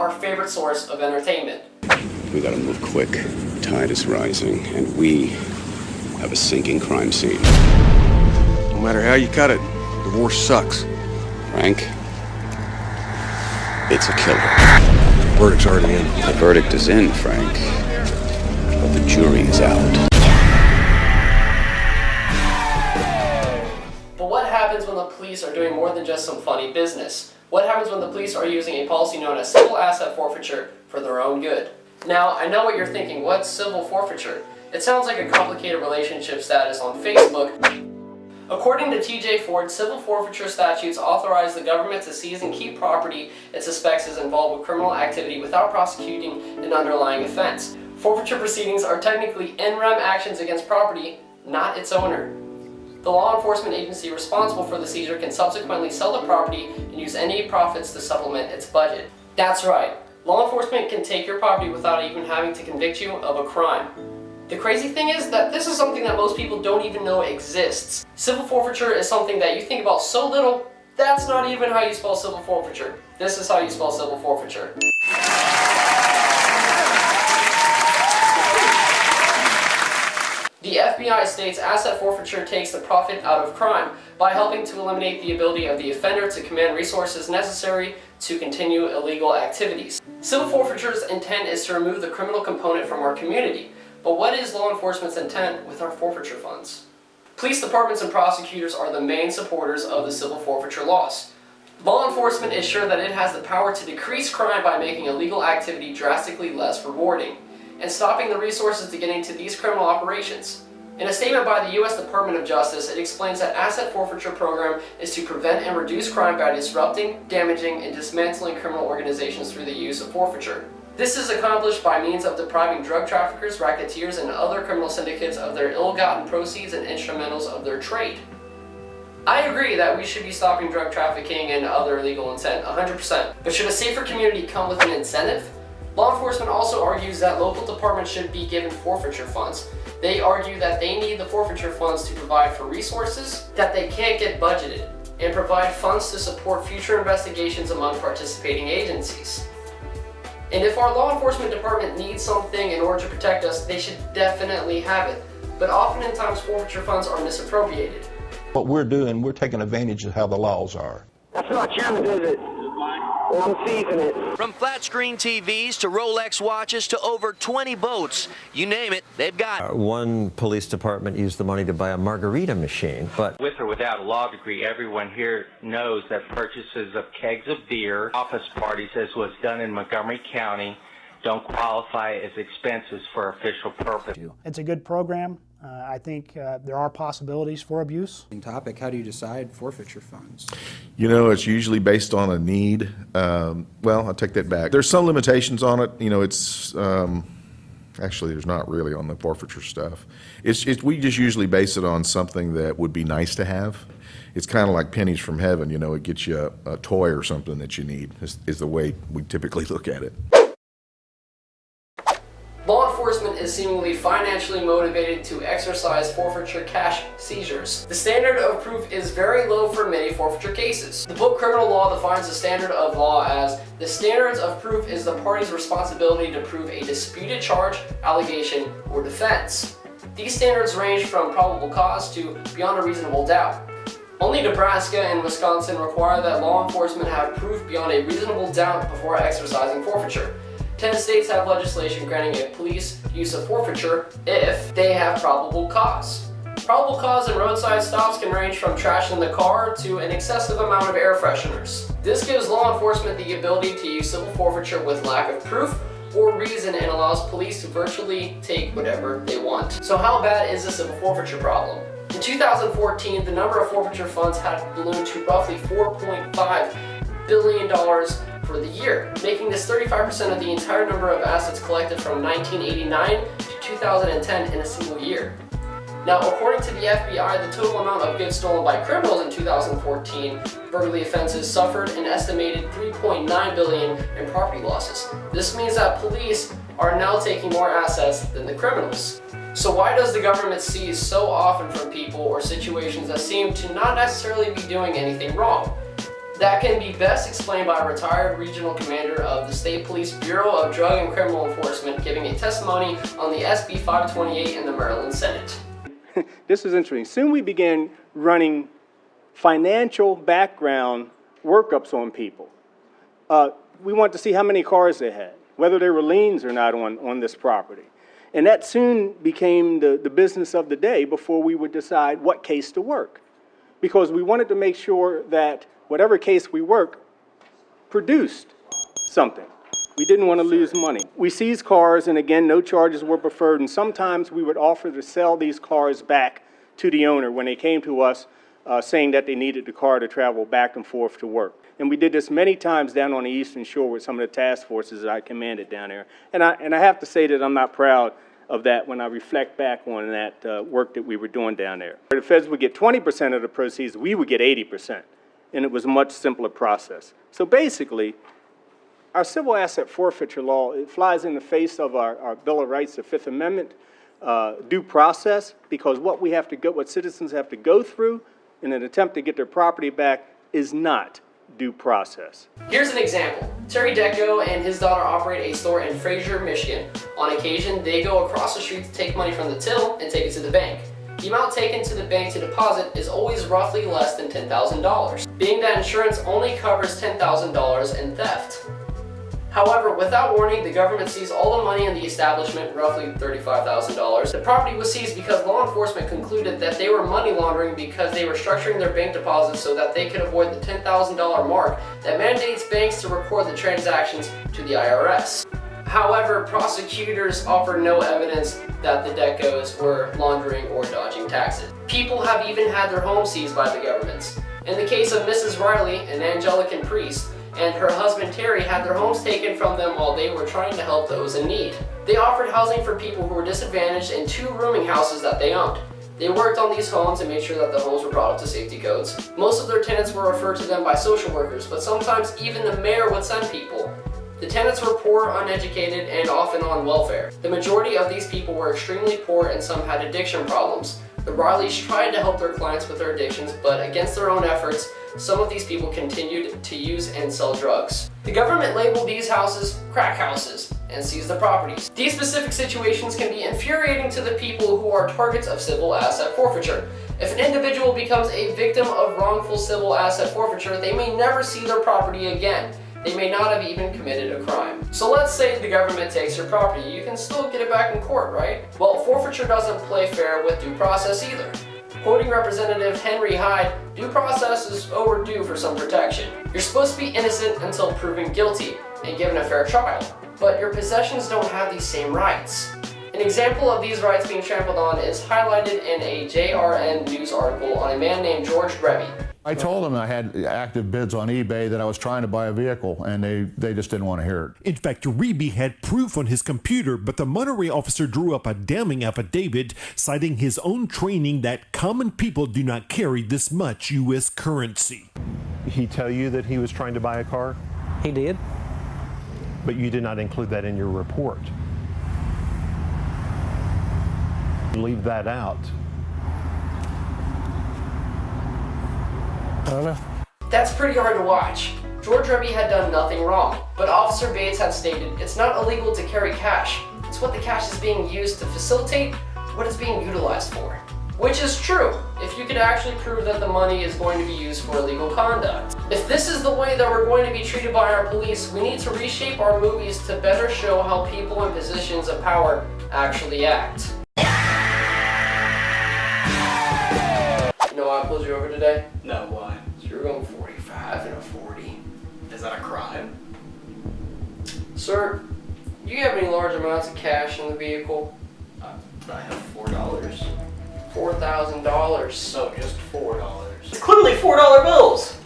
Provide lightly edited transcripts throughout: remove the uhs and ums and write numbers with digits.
our favorite source of entertainment. We gotta move quick. The tide is rising, and we have a sinking crime scene. No matter how you cut it, divorce sucks. Frank, it's a killer. The verdict's already in. The verdict is in, Frank, but the jury is out. But what happens when the police are doing more than just some funny business? What happens when the police are using a policy known as civil asset forfeiture for their own good? Now, I know what you're thinking. What's civil forfeiture? It sounds like a complicated relationship status on Facebook. According to TJ Ford, civil forfeiture statutes authorize the government to seize and keep property it suspects is involved with criminal activity without prosecuting an underlying offense. Forfeiture proceedings are technically in rem actions against property, not its owner. The law enforcement agency responsible for the seizure can subsequently sell the property and use any profits to supplement its budget. That's right, law enforcement can take your property without even having to convict you of a crime. The crazy thing is that this is something that most people don't even know exists. Civil forfeiture is something that you think about so little, that's not even how you spell civil forfeiture. This is how you spell civil forfeiture. The FBI states asset forfeiture takes the profit out of crime by helping to eliminate the ability of the offender to command resources necessary to continue illegal activities. Civil forfeiture's intent is to remove the criminal component from our community. But what is law enforcement's intent with our forfeiture funds? Police departments and prosecutors are the main supporters of the civil forfeiture laws. Law enforcement is sure that it has the power to decrease crime by making illegal activity drastically less rewarding, and stopping the resources to get into these criminal operations. In a statement by the U.S. Department of Justice, it explains that asset forfeiture program is to prevent and reduce crime by disrupting, damaging, and dismantling criminal organizations through the use of forfeiture. This is accomplished by means of depriving drug traffickers, racketeers, and other criminal syndicates of their ill-gotten proceeds and instrumentals of their trade. I agree that we should be stopping drug trafficking and other illegal intent, 100%. But should a safer community come with an incentive? Law enforcement also argues that local departments should be given forfeiture funds. They argue that they need the forfeiture funds to provide for resources that they can't get budgeted, and provide funds to support future investigations among participating agencies. And if our law enforcement department needs something in order to protect us, they should definitely have it. But oftentimes forfeiture funds are misappropriated. What we're doing, we're taking advantage of how the laws are. That's not China, is it? Well, I'm seizing it. From flat screen TVs to Rolex watches to over 20 boats, you name it, they've got it. One police department used the money to buy a margarita machine, but with or without a law degree, everyone here knows that purchases of kegs of beer, office parties, as was done in Montgomery County, don't qualify as expenses for official purpose. It's a good program. I think there are possibilities for abuse. Topic, how do you decide forfeiture funds? You know, it's usually based on a need. Well, I'll take that back. There's some limitations on it. You know, it's actually there's not really on the forfeiture stuff. We just usually base it on something that would be nice to have. It's kind of like pennies from heaven. You know, it gets you a toy or something that you need is the way we typically look at it. Law enforcement is seemingly financially motivated to exercise forfeiture cash seizures. The standard of proof is very low for many forfeiture cases. The book Criminal Law defines the standard of law as the standards of proof is the party's responsibility to prove a disputed charge, allegation, or defense. These standards range from probable cause to beyond a reasonable doubt. Only Nebraska and Wisconsin require that law enforcement have proof beyond a reasonable doubt before exercising forfeiture. 10 states have legislation granting a police use of forfeiture if they have probable cause. Probable cause in roadside stops can range from trash in the car to an excessive amount of air fresheners. This gives law enforcement the ability to use civil forfeiture with lack of proof or reason and allows police to virtually take whatever they want. So how bad is the civil forfeiture problem? In 2014, the number of forfeiture funds had ballooned to roughly $4.5 billion for the year, making this 35% of the entire number of assets collected from 1989 to 2010 in a single year. Now, according to the FBI, the total amount of goods stolen by criminals in 2014 burglary offenses suffered an estimated $3.9 billion in property losses. This means that police are now taking more assets than the criminals. So why does the government seize so often from people or situations that seem to not necessarily be doing anything wrong? that can be best explained by a retired regional commander of the State Police Bureau of Drug and Criminal Enforcement giving a testimony on the SB 528 in the Maryland Senate. This is interesting. Soon we began running financial background workups on people. We wanted to see how many cars they had, whether they were liens or not on this property. And that soon became the business of the day before we would decide what case to work. Because we wanted to make sure that whatever case we work produced something. We didn't want to lose money. We seized cars, and again, no charges were preferred, and sometimes we would offer to sell these cars back to the owner when they came to us saying that they needed the car to travel back and forth to work. And we did this many times down on the Eastern Shore with some of the task forces that I commanded down there. And I have to say that I'm not proud of that when I reflect back on that work that we were doing down there. The feds would get 20% of the proceeds, we would get 80%. And it was a much simpler process. So basically, our civil asset forfeiture law, it flies in the face of our Bill of Rights, the Fifth Amendment, due process, because what citizens have to go through in an attempt to get their property back is not due process. Here's an example. Terry Decco and his daughter operate a store in Forfeiture, Michigan. On occasion, they go across the street to take money from the till and take it to the bank. The amount taken to the bank to deposit is always roughly less than $10,000, being that insurance only covers $10,000 in theft. However, without warning, the government seized all the money in the establishment, roughly $35,000. The property was seized because law enforcement concluded that they were money laundering because they were structuring their bank deposits so that they could avoid the $10,000 mark that mandates banks to record the transactions to the IRS. However, prosecutors offer no evidence that the Deccos were laundering or dodging taxes. People have even had their homes seized by the governments. In the case of Mrs. Riley, an Anglican priest, and her husband Terry had their homes taken from them while they were trying to help those in need. They offered housing for people who were disadvantaged in 2 rooming houses that they owned. They worked on these homes and made sure that the homes were brought up to safety codes. Most of their tenants were referred to them by social workers, but sometimes even the mayor would send people. The tenants were poor, uneducated, and often on welfare. The majority of these people were extremely poor and some had addiction problems. The Rileys tried to help their clients with their addictions, but against their own efforts, some of these people continued to use and sell drugs. The government labeled these houses crack houses and seized the properties. These specific situations can be infuriating to the people who are targets of civil asset forfeiture. If an individual becomes a victim of wrongful civil asset forfeiture, they may never see their property again. They may not have even committed a crime. So let's say the government takes your property. You can still get it back in court, right? Well, forfeiture doesn't play fair with due process either. Quoting Representative Henry Hyde, due process is overdue for some protection. You're supposed to be innocent until proven guilty and given a fair trial, but your possessions don't have these same rights. An example of these rights being trampled on is highlighted in a JRN news article on a man named George Rebbe. I told them I had active bids on eBay that I was trying to buy a vehicle, and they just didn't want to hear it. In fact, Reeby had proof on his computer, but the Monterey officer drew up a damning affidavit citing his own training that common people do not carry this much U.S. currency. He tell you that he was trying to buy a car? He did. But you did not include that in your report. Leave that out. I don't know. That's pretty hard to watch. George Rebbe had done nothing wrong, but Officer Bates had stated it's not illegal to carry cash. It's what the cash is being used to facilitate, what it's being utilized for. Which is true, if you could actually prove that the money is going to be used for illegal conduct. If this is the way that we're going to be treated by our police, we need to reshape our movies to better show how people in positions of power actually act. You know why I pulled you over today? No, why? So you're going 45 and a 40. Is that a crime? Sir, do you have any large amounts of cash in the vehicle? I have $4. $4,000. So just $4. It's clearly $4 bills!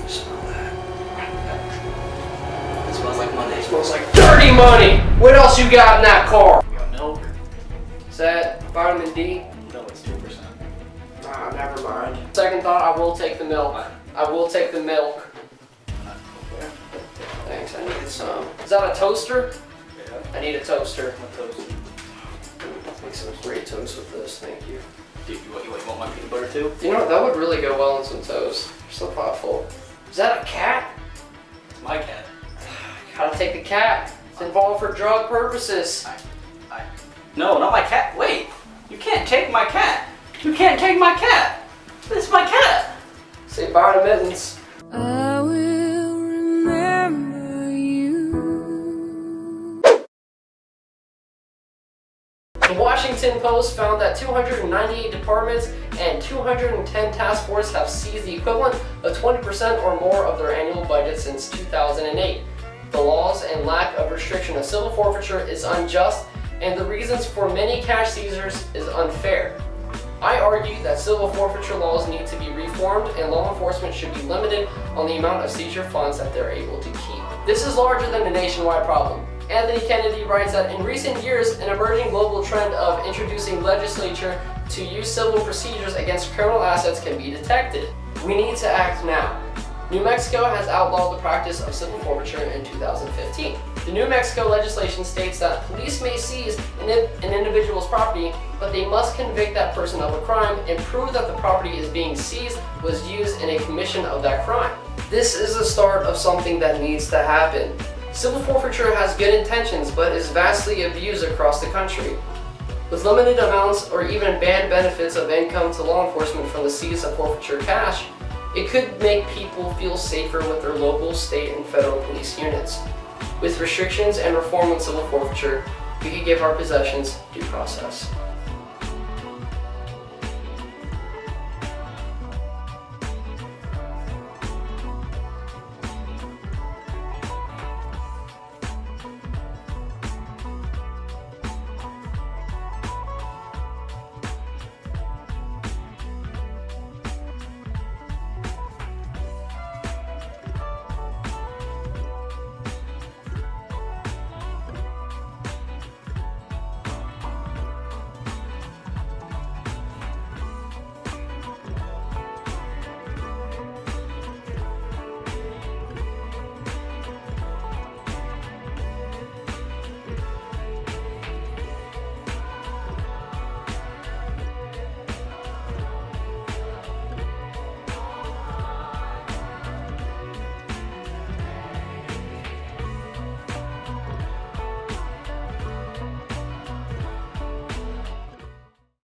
Smell that. It smells like money. It smells like dirty money! What else you got in that car? We got milk. Is that vitamin D? No, it's 2%. Ah, never mind. Second thought, I will take the milk. I will take the milk. Thanks, I needed some. Is that a toaster? Yeah. I need a toaster. A toaster. Make some great toast with this, thank you. Dude, you want my peanut butter too? You know what? That would really go well on some toast. You're so thoughtful. Is that a cat? It's my cat. Gotta take the cat. It's involved for drug purposes. No, not my cat. Wait, you can't take my cat. You can't take my cat. It's my cat. Say bye to Mittens. I will remember you. The Washington Post found that 298 departments and 210 task forces have seized the equivalent of 20% or more of their annual budget since 2008. The laws and lack of restriction of civil forfeiture is unjust, and the reasons for many cash seizures is unfair. I argue that civil forfeiture laws need to be reformed and law enforcement should be limited on the amount of seizure funds that they're able to keep. This is larger than a nationwide problem. Anthony Kennedy writes that in recent years, an emerging global trend of introducing legislature to use civil procedures against criminal assets can be detected. We need to act now. New Mexico has outlawed the practice of civil forfeiture in 2015. The New Mexico legislation states that police may seize an individual's property, but they must convict that person of a crime and prove that the property is being seized was used in a commission of that crime. This is the start of something that needs to happen. Civil forfeiture has good intentions, but is vastly abused across the country. With limited amounts or even bad benefits of income to law enforcement from the seize of forfeiture cash, it could make people feel safer with their local, state, and federal police units. With restrictions and reform on civil forfeiture, we could give our possessions due process.